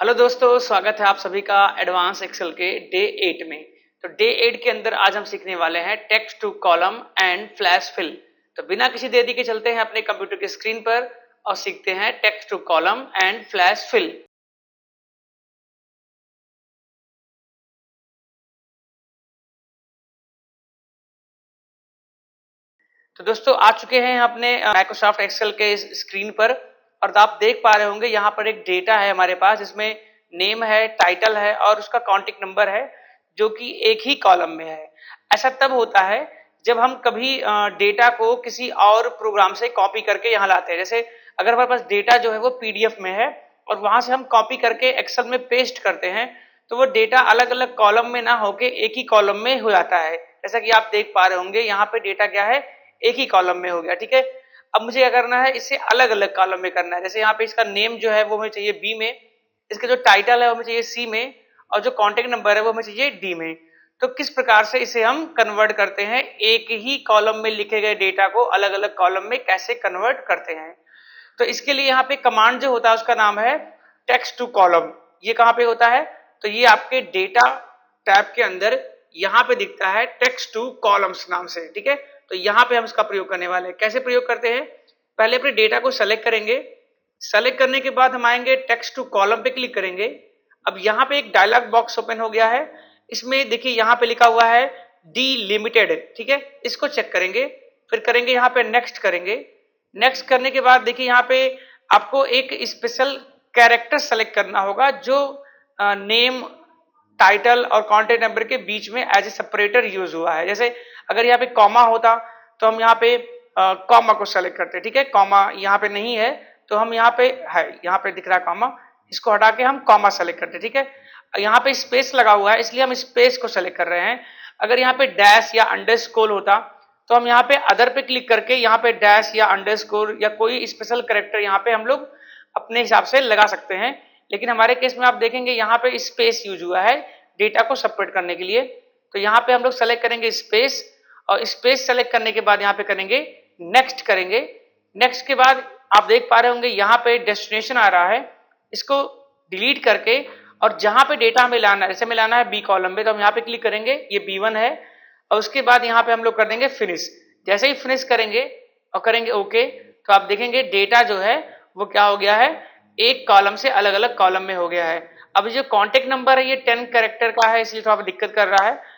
Hello दोस्तों, स्वागत है आप सभी का एडवांस एक्सेल के डे 8 में। तो डे 8 के अंदर आज हम सीखने वाले हैं text to column and flash fill. तो बिना किसी देरी के चलते हैं अपने कंप्यूटर की स्क्रीन पर और सीखते हैं text to column and flash fill. तो दोस्तों आ चुके हैं अपने माइक्रोसॉफ्ट एक्सेल के इस स्क्रीन पर और आप देख पा रहे होंगे यहाँ पर एक डेटा है हमारे पास, जिसमें नेम है, टाइटल है और उसका कॉन्टैक्ट नंबर है, जो कि एक ही कॉलम में है। ऐसा तब होता है जब हम कभी डेटा को किसी और प्रोग्राम से कॉपी करके यहाँ लाते हैं। जैसे अगर हमारे पास डेटा जो है वो पीडीएफ में है और वहां से हम कॉपी करके एक्सेल में पेस्ट करते हैं, तो वो डेटा अलग अलग कॉलम में ना होके एक ही कॉलम में हो जाता है। जैसा कि आप देख पा रहे होंगे यहाँ पे डेटा क्या है, एक ही कॉलम में हो गया। ठीक है, अब मुझे क्या करना है, इसे अलग अलग कॉलम में करना है। जैसे यहाँ पे इसका नेम जो है वो हमें चाहिए बी में, इसका जो टाइटल है वो हमें चाहिए सी में और जो कॉन्टेक्ट नंबर है वो हमें चाहिए डी में। तो किस प्रकार से इसे हम कन्वर्ट करते हैं, एक ही कॉलम में लिखे गए डेटा को अलग अलग कॉलम में कैसे कन्वर्ट करते हैं। तो इसके लिए यहाँ पे कमांड जो होता है उसका नाम है टेक्स्ट टू कॉलम। ये कहाँ पे होता है, तो ये आपके डेटा टैब के अंदर यहाँ पे दिखता है टेक्स्ट टू कॉलम्स नाम से। ठीक है, तो यहाँ पे हम इसका प्रयोग करने वाले हैं। कैसे प्रयोग करते हैं, पहले अपने डेटा को सेलेक्ट करेंगे। सेलेक्ट करने के बाद हम आएंगे टेक्स्ट टू कॉलम पे क्लिक करेंगे। अब यहाँ पे एक डायलॉग बॉक्स ओपन हो गया है। इसमें देखिए यहाँ पे लिखा हुआ है डिलिमिटेड। ठीक है, इसको चेक करेंगे, फिर करेंगे यहाँ पे नेक्स्ट करेंगे। नेक्स्ट करने के बाद देखिए यहाँ पे आपको एक स्पेशल कैरेक्टर सेलेक्ट करना होगा जो नेम, टाइटल और कॉन्टेक्ट नंबर के बीच में एज ए सेपरेटर यूज हुआ है। जैसे अगर यहाँ पे कॉमा होता तो हम यहाँ पे कॉमा को सेलेक्ट करते। ठीक है, कॉमा यहाँ पे नहीं है तो हम यहाँ पे है, यहाँ पे दिख रहा है कॉमा, इसको हटा के हम कॉमा सेलेक्ट करते। ठीक है, यहाँ पे स्पेस लगा हुआ है इसलिए हम स्पेस को सेलेक्ट कर रहे हैं। अगर यहाँ पे डैश या अंडरस्कोर होता तो हम यहाँ पे अदर पे क्लिक करके यहाँ पे डैश या अंडरस्कोर या कोई स्पेशल कैरेक्टर यहाँ पे हम लोग अपने हिसाब से लगा सकते हैं। लेकिन हमारे केस में आप देखेंगे यहाँ पे स्पेस यूज हुआ है डेटा को सेपरेट करने के लिए। तो यहाँ पे हम लोग सेलेक्ट करेंगे स्पेस और स्पेस सेलेक्ट करने के बाद यहाँ पे करेंगे नेक्स्ट करेंगे। नेक्स्ट के बाद आप देख पा रहे होंगे यहाँ पे डेस्टिनेशन आ रहा है, इसको डिलीट करके और जहां पे डेटा हमें लाना है, जैसे हमें लाना है बी कॉलम में, तो हम यहाँ पे क्लिक करेंगे, ये B1 है और उसके बाद यहाँ पे हम लोग कर देंगे फिनिश। जैसे ही फिनिश करेंगे और करेंगे ओके, तो आप देखेंगे डेटा जो है वो क्या हो गया है, एक कॉलम से अलग अलग कॉलम में हो गया है। अब जो कॉन्टेक्ट नंबर है ये 10 कैरेक्टर का है, इसलिए थोड़ा दिक्कत कर रहा है।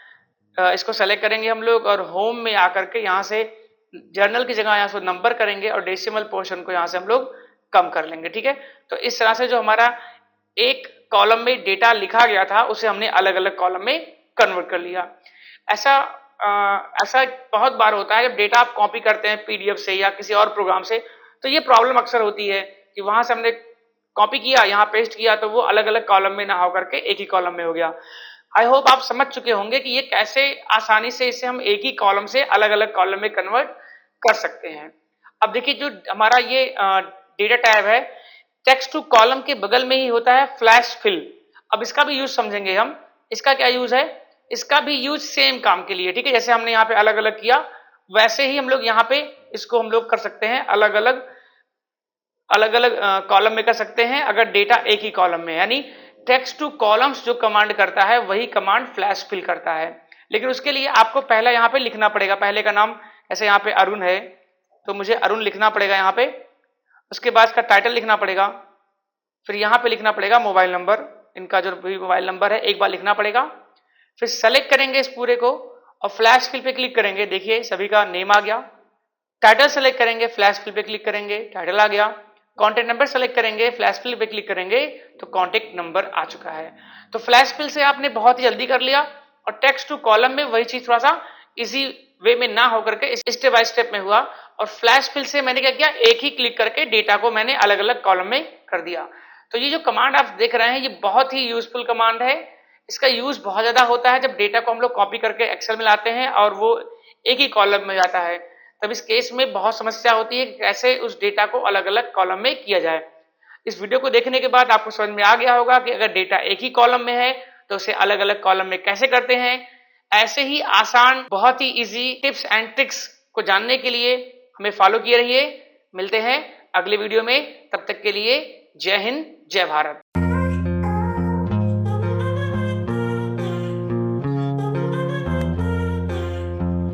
इसको सेलेक्ट करेंगे हम लोग और होम में आकर के यहाँ से जर्नल की जगह यहाँ से नंबर करेंगे और डेसिमल पोर्शन को यहाँ से हम लोग कम कर लेंगे। ठीक है, तो इस तरह से जो हमारा एक कॉलम में डेटा लिखा गया था उसे हमने अलग अलग कॉलम में कन्वर्ट कर लिया। ऐसा बहुत बार होता है जब डेटा आप कॉपी करते हैं पीडीएफ से या किसी और प्रोग्राम से, तो ये प्रॉब्लम अक्सर होती है कि वहां से हमने कॉपी किया, यहाँ पेस्ट किया तो वो अलग अलग कॉलम में ना होकर के एक ही कॉलम में हो गया। आई होप आप समझ चुके होंगे कि ये कैसे आसानी से इसे हम एक ही कॉलम से अलग अलग कॉलम में कन्वर्ट कर सकते हैं। अब देखिए जो हमारा ये डेटा टैब है, टेक्स्ट टू कॉलम के बगल में ही होता है फ्लैश फिल। अब इसका भी यूज समझेंगे हम। इसका क्या यूज है, इसका भी यूज सेम काम के लिए। ठीक है, जैसे हमने यहाँ पे अलग अलग किया वैसे ही हम लोग यहाँ पे इसको हम लोग कर सकते हैं, अलग अलग कॉलम में कर सकते हैं अगर डेटा एक ही कॉलम में। यानी टेक्स्ट टू कॉलम्स जो कमांड करता है वही कमांड फ्लैश फिल करता है। लेकिन उसके लिए आपको पहले यहाँ पे लिखना पड़ेगा, पहले का नाम ऐसे यहाँ पे अरुण है तो मुझे अरुण लिखना पड़ेगा यहाँ पे। उसके बाद इसका टाइटल लिखना पड़ेगा, फिर यहाँ पे लिखना पड़ेगा मोबाइल नंबर, इनका जो भी मोबाइल नंबर है एक बार लिखना पड़ेगा। फिर सेलेक्ट करेंगे इस पूरे को और फ्लैश फिल पे क्लिक करेंगे, देखिए सभी का नेम आ गया। टाइटल सेलेक्ट करेंगे, फ्लैश फिल पे क्लिक करेंगे, टाइटल आ गया। कॉन्टेक्ट नंबर सेलेक्ट करेंगे, फ्लैश फिल पे क्लिक करेंगे तो कॉन्टेक्ट नंबर आ चुका है। तो फ्लैश फिल से आपने बहुत ही जल्दी कर लिया और टेक्स्ट टू कॉलम में वही चीज थोड़ा सा इजी वे में ना होकर के स्टेप बाय स्टेप में हुआ। और फ्लैश फिल से मैंने क्या किया, एक ही क्लिक करके डेटा को मैंने अलग अलग कॉलम में कर दिया। तो ये जो कमांड आप देख रहे हैं ये बहुत ही यूजफुल कमांड है। इसका यूज बहुत ज्यादा होता है जब डेटा को हम लोग कॉपी करके एक्सेल में लाते हैं और वो एक ही कॉलम में जाता है, तब इस केस में बहुत समस्या होती है कि कैसे उस डेटा को अलग अलग कॉलम में किया जाए। इस वीडियो को देखने के बाद आपको समझ में आ गया होगा कि अगर डेटा एक ही कॉलम में है तो उसे अलग अलग कॉलम में कैसे करते हैं। ऐसे ही आसान, बहुत ही इजी टिप्स एंड ट्रिक्स को जानने के लिए हमें फॉलो किए रहिए। मिलते हैं अगले वीडियो में, तब तक के लिए जय हिंद, जय भारत।